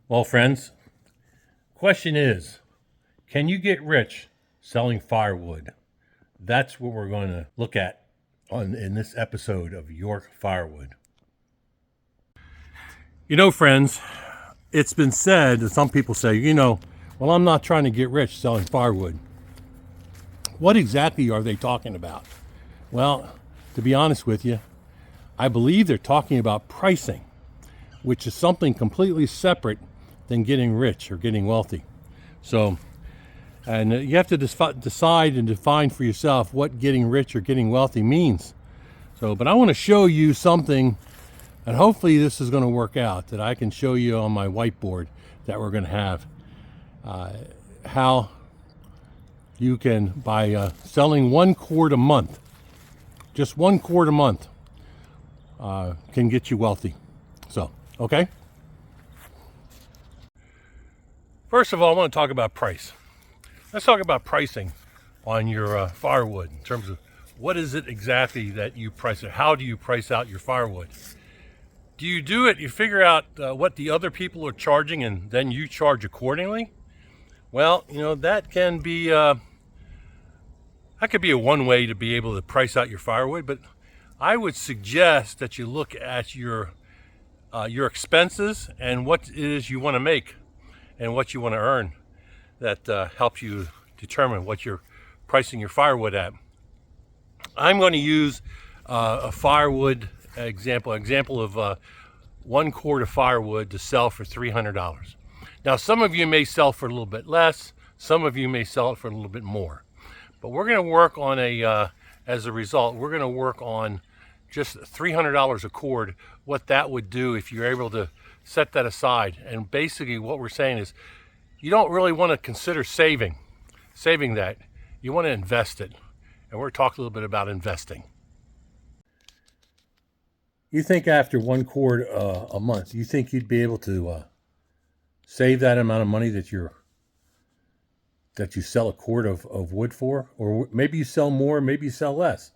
Well, friends, question is, can you get rich selling firewood? That's what we're going to look at in this episode of York Firewood. Friends, it's been said that some people say, well, I'm not trying to get rich selling firewood. What exactly are they talking about? Well, to be honest with you, I believe they're talking about pricing, which is something completely separate than getting rich or getting wealthy. So, and you have to decide and define for yourself what getting rich or getting wealthy means. But I want to show you something, and hopefully this is going to work out, that I can show you on my whiteboard that we're going to have. How you can, by selling 1 quart a month, just 1 quart a month, can get you wealthy. So, okay? First of all, I want to talk about price. Let's talk about pricing on your firewood in terms of what is it exactly that you price it? How do you price out your firewood? Do you do it, you figure out what the other people are charging and then you charge accordingly? Well, that can be, that could be a one way to be able to price out your firewood, but I would suggest that you look at your expenses and what it is you want to make and what you want to earn. That helps you determine what you're pricing your firewood at. I'm going to use a firewood example of 1 quart of firewood to sell for $300. Now, some of you may sell for a little bit less, some of you may sell it for a little bit more. But we're going to work on as a result, we're going to work on just $300 a cord, what that would do if you're able to set that aside. And basically what we're saying is you don't really want to consider saving that. You want to invest it. And we're talking a little bit about investing. You think after 1 quart a month, you think you'd be able to save that amount of money that you sell a quart of wood for? Or maybe you sell more, maybe you sell less.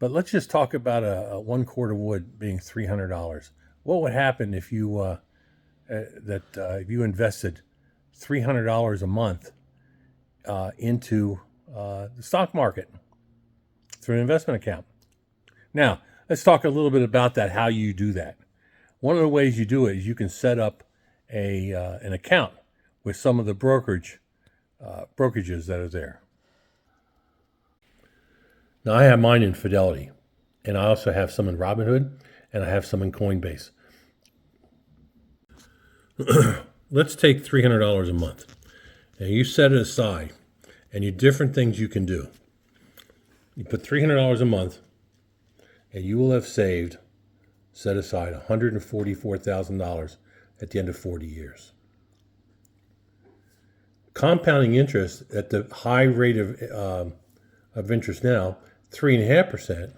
But let's just talk about a 1 quart of wood being $300. What would happen if you if you invested $300 a month into the stock market through an investment account? Now, let's talk a little bit about that, how you do that. One of the ways you do it is you can set up an account with some of the brokerages that are there. Now, I have mine in Fidelity, and I also have some in Robinhood, and I have some in Coinbase. Let's take $300 a month, and you set it aside, and you different things you can do. You put $300 a month, and you will have set aside $144,000 at the end of 40 years. Compounding interest at the high rate of interest now, 3.5%,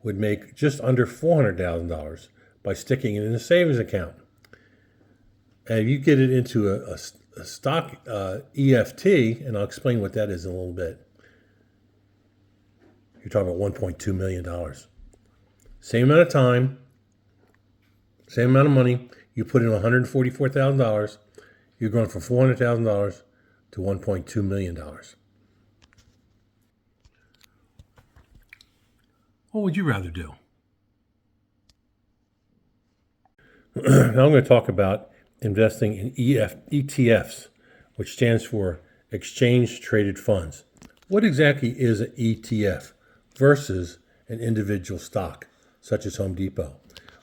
would make just under $400,000 by sticking it in a savings account. And if you get it into a stock EFT, and I'll explain what that is in a little bit, you're talking about $1.2 million. Same amount of time, same amount of money. You put in $144,000, you're going from $400,000 to $1.2 million. What would you rather do? Now I'm going to talk about investing in ETFs, which stands for Exchange Traded Funds. What exactly is an ETF versus an individual stock, such as Home Depot?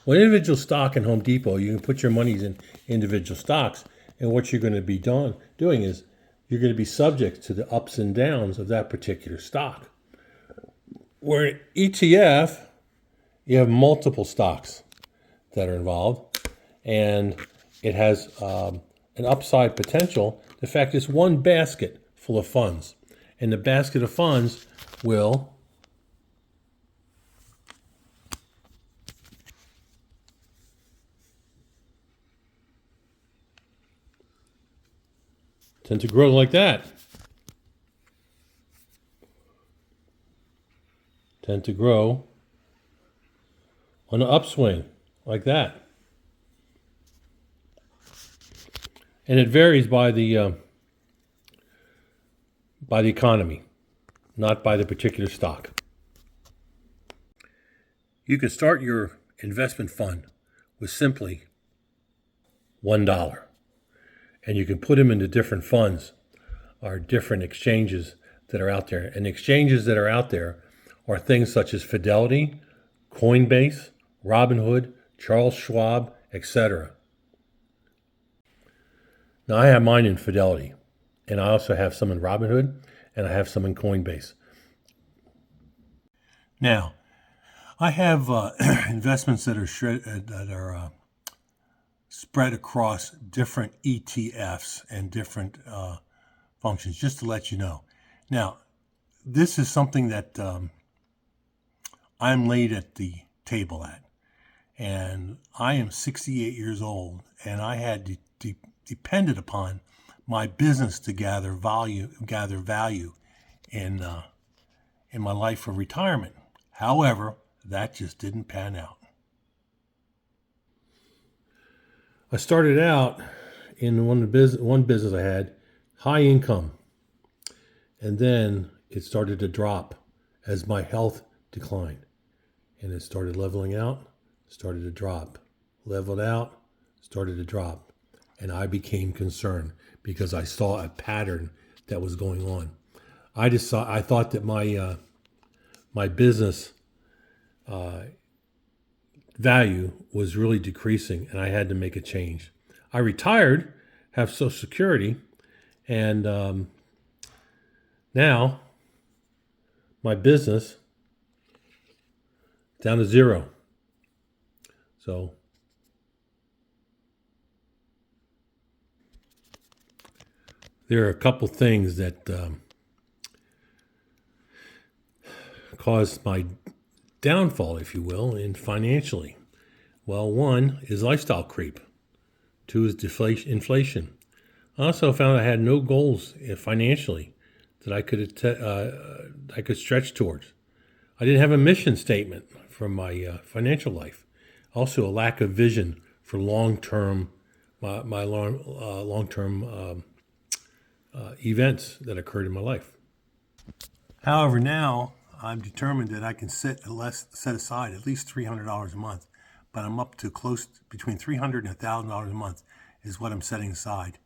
Well, individual stock in Home Depot, you can put your monies in individual stocks, and what you're going to be doing is you're going to be subject to the ups and downs of that particular stock. Where an ETF, you have multiple stocks that are involved, and it has an upside potential. The fact is one basket full of funds, and the basket of funds will tend to grow like that. Tend to grow on an upswing like that. and it varies by the economy, not by the particular stock. You can start your investment fund with simply $1, and you can put them into different funds or different exchanges that are out there. And the exchanges that are out there are things such as Fidelity, Coinbase, Robinhood, Charles Schwab, etc. Now, I have mine in Fidelity, and I also have some in Robinhood, and I have some in Coinbase. Now, I have investments that are spread across different ETFs and different functions, just to let you know. Now, this is something that I'm late at the table at, and I am 68 years old, and I had depended upon my business to gather value in my life for retirement. However, that just didn't pan out. I started out in one business I had, high income, and then it started to drop as my health declined, and it started leveling out, started to drop, leveled out, started to drop, and I became concerned because I saw a pattern that was going on. I thought that my business value was really decreasing, and I had to make a change. I retired, have Social Security, and now my business down to zero. So there are a couple things that caused my downfall, if you will, in financially. Well, one is lifestyle creep. Two is inflation. I also found I had no goals financially that I could stretch towards. I didn't have a mission statement for my financial life. Also, a lack of vision for long-term events that occurred in my life. However, now I'm determined that I can set aside at least $300 a month, but I'm up to between $300 and $1,000 a month is what I'm setting aside,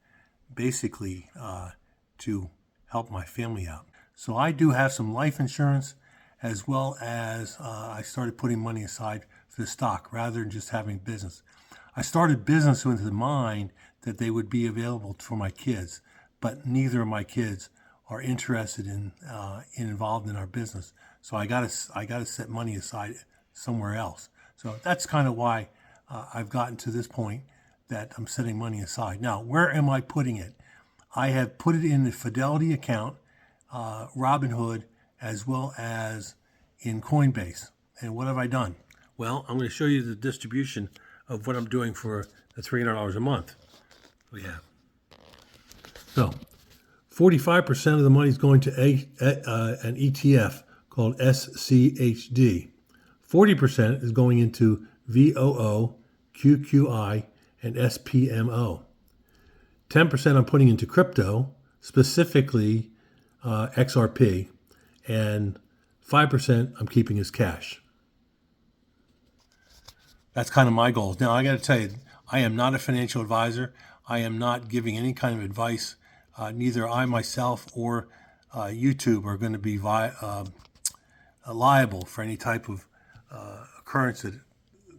basically to help my family out. So I do have some life insurance, as well as I started putting money aside for the stock rather than just having business. I started business with the mind that they would be available for my kids, but neither of my kids are interested in involved in our business. So I got to set money aside somewhere else. So that's kind of why I've gotten to this point that I'm setting money aside. Now, where am I putting it? I have put it in the Fidelity account, Robinhood, as well as in Coinbase. And what have I done? Well, I'm going to show you the distribution of what I'm doing for the $300 a month. We have. So, 45% of the money is going to an ETF called SCHD. 40% is going into VOO, QQI, and SPMO. 10% I'm putting into crypto, specifically XRP, and 5% I'm keeping as cash. That's kind of my goals. Now, I got to tell you, I am not a financial advisor. I am not giving any kind of advice. Neither I myself or YouTube are going to be liable for any type of occurrence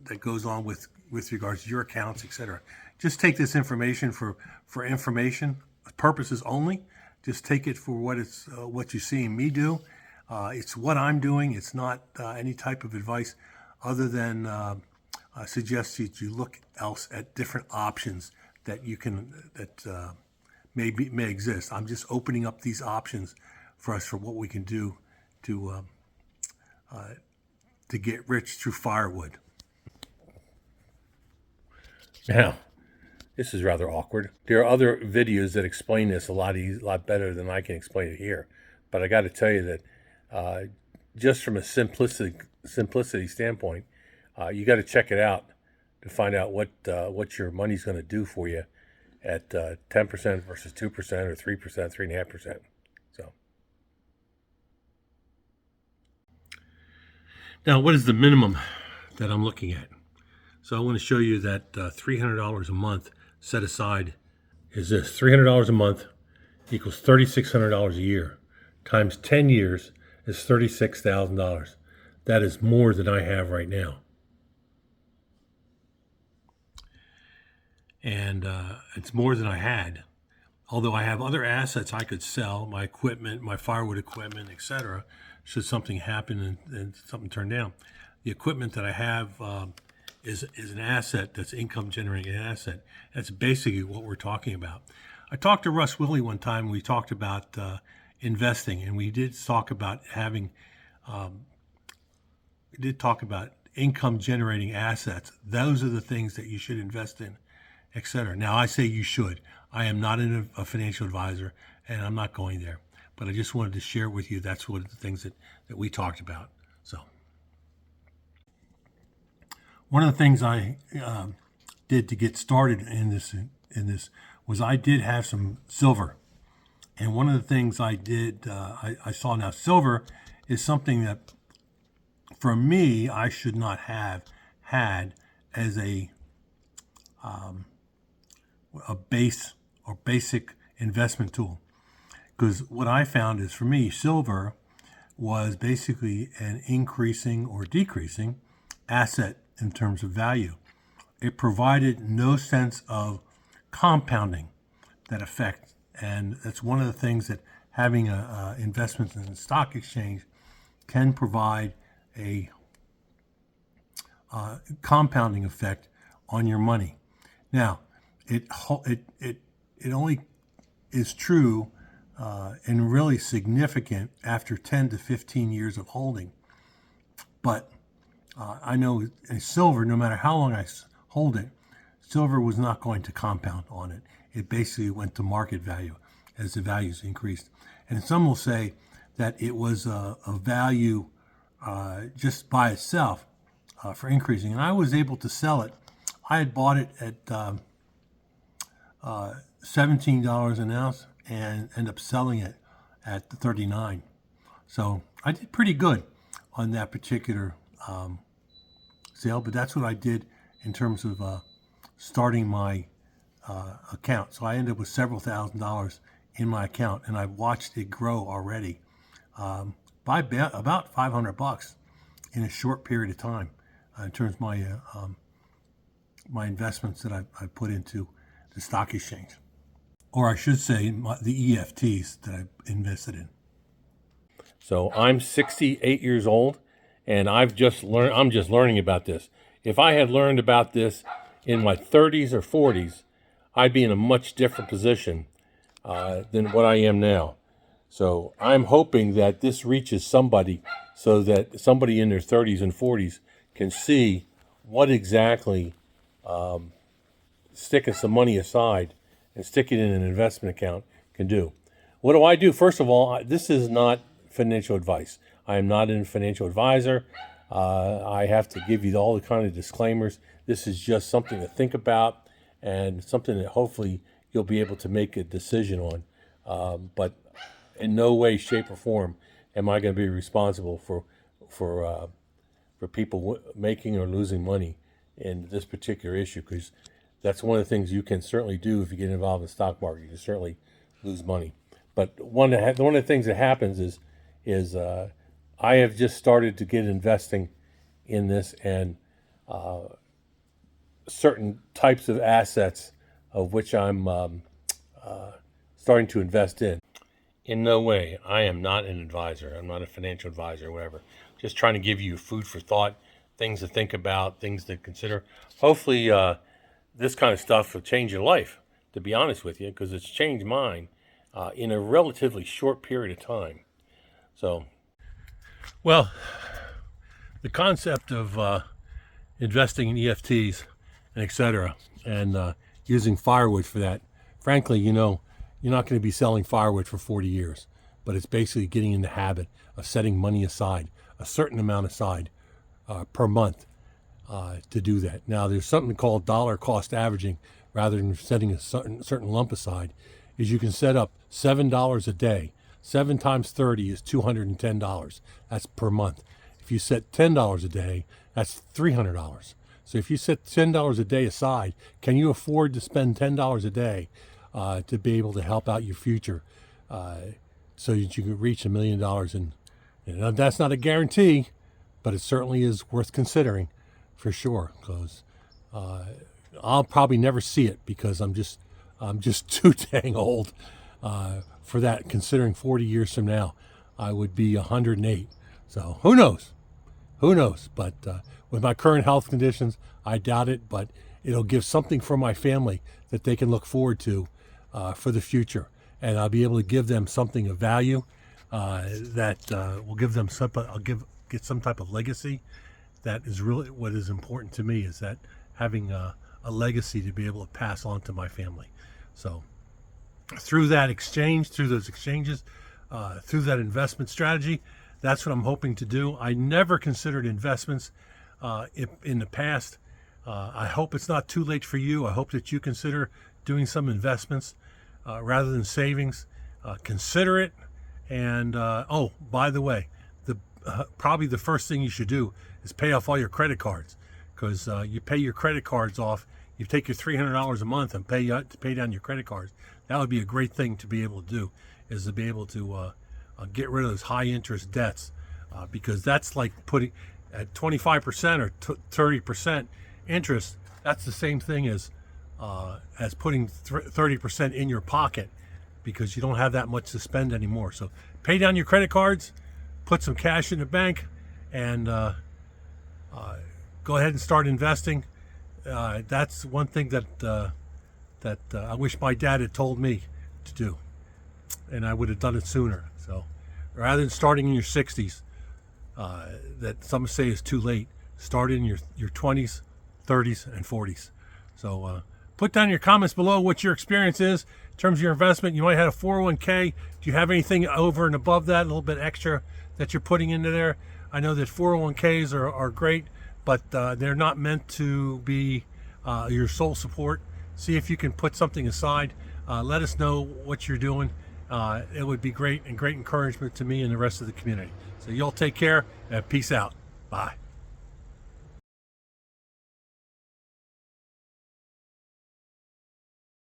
that goes on with regards to your accounts, etc. Just take this information for information purposes only. Just take it for what you're seeing me do. It's what I'm doing. It's not any type of advice other than suggest that you look else at different options that may exist. I'm just opening up these options for us for what we can do to get rich through Firewood. Now, this is rather awkward. There are other videos that explain this a lot better than I can explain it here. But I got to tell you that just from a simplicity standpoint, you got to check it out to find out what your money's going to do for you at 10% versus 2% or 3%, 3.5%. So now, what is the minimum that I'm looking at? So I want to show you that $300 a month set aside is this. $300 a month equals $3,600 a year. Times 10 years is $36,000. That is more than I have right now. And it's more than I had. Although I have other assets I could sell, my equipment, my firewood equipment, etc., should something happen and something turn down. The equipment that I have is an asset that's income generating asset. That's basically what we're talking about. I talked to Russ Willie one time. We talked about investing, and we did talk about having, income generating assets. Those are the things that you should invest in, etc. Now, I say you should. I am not a financial advisor, and I'm not going there. But I just wanted to share with you that's one of the things that we talked about. So, one of the things I did to get started in this was I did have some silver. And one of the things I did, I saw now silver is something that, for me, I should not have had as a base or basic investment tool. Because what I found is, for me, silver was basically an increasing or decreasing asset in terms of value. It provided no sense of compounding that effect. And that's one of the things that having investments in the stock exchange can provide a compounding effect on your money. Now, it only is true and really significant after 10 to 15 years of holding. But I know in silver, no matter how long I hold it, silver was not going to compound on it. It basically went to market value as the values increased. And some will say that it was a value just by itself for increasing. And I was able to sell it. I had bought it at $17 an ounce and ended up selling it at $39. So I did pretty good on that particular sale, but that's what I did in terms of starting my account. So I ended up with several $1,000s in my account, and I've watched it grow already by about $500 in a short period of time in terms of my investments that I put into the stock exchange, or I should say the EFTs that I've invested in. So I'm 68 years old, and I'm just learning about this. If I had learned about this in my 30s or 40s, I'd be in a much different position than what I am now. So I'm hoping that this reaches somebody, so that somebody in their 30s and 40s can see what exactly sticking some money aside and sticking it in an investment account can do. What do I do? First of all, this is not financial advice. I am not a financial advisor. I have to give you all the kind of disclaimers. This is just something to think about and something that hopefully you'll be able to make a decision on. But in no way, shape, or form am I going to be responsible for people making or losing money in this particular issue, because that's one of the things you can certainly do if you get involved in the stock market. You can certainly lose money. But one of the things that happens is I have just started to get investing in this, and certain types of assets of which I'm starting to invest in. In no way, I am not an advisor. I'm not a financial advisor or whatever. Just trying to give you food for thought, things to think about, things to consider. Hopefully, this kind of stuff will change your life, to be honest with you, because it's changed mine in a relatively short period of time. So, well, the concept of investing in EFTs and et cetera, and using firewood for that, frankly, you're not going to be selling firewood for 40 years, but it's basically getting in the habit of setting money aside, a certain amount aside per month to do that. Now, there's something called dollar cost averaging, rather than setting a certain lump aside, is you can set up $7 a day. 7 times 30 is $210. That's per month. If you set $10 a day, that's $300. So if you set $10 a day aside, can you afford to spend $10 a day to be able to help out your future so that you can reach $1 million? And that's not a guarantee, but it certainly is worth considering for sure, because I'll probably never see it because I'm just too dang old for that. Considering 40 years from now, I would be 108. So who knows? Who knows? But with my current health conditions, I doubt it. But it'll give something for my family that they can look forward to for the future, and I'll be able to give them something of value that will give them some. Get some type of legacy. That is really what is important to me. Is that having a legacy to be able to pass on to my family. So through that exchange, through those exchanges, through that investment strategy, that's what I'm hoping to do. I never considered investments in the past. I hope it's not too late for you. I hope that you consider doing some investments rather than savings. Consider it. And oh, by the way, probably the first thing you should do is pay off all your credit cards, because you pay your credit cards off. You take your $300 a month and pay down your credit cards. That would be a great thing to be able to do, is to be able to get rid of those high interest debts, because that's like putting at 25% or 30% interest. That's the same thing as putting 30% in your pocket, because you don't have that much to spend anymore. So pay down your credit cards, put some cash in the bank, and go ahead and start investing. That's one thing that I wish my dad had told me to do, and I would have done it sooner. So rather than starting in your 60s, that some say is too late, start in your 20s, 30s, and 40s. So put down your comments below what your experience is in terms of your investment. You might have a 401k. Do you have anything over and above that, a little bit extra that you're putting into there? I know that 401ks are great, but they're not meant to be your sole support. See if you can put something aside. Let us know what you're doing. It would be great and great encouragement to me and the rest of the community. So y'all take care and peace out. Bye.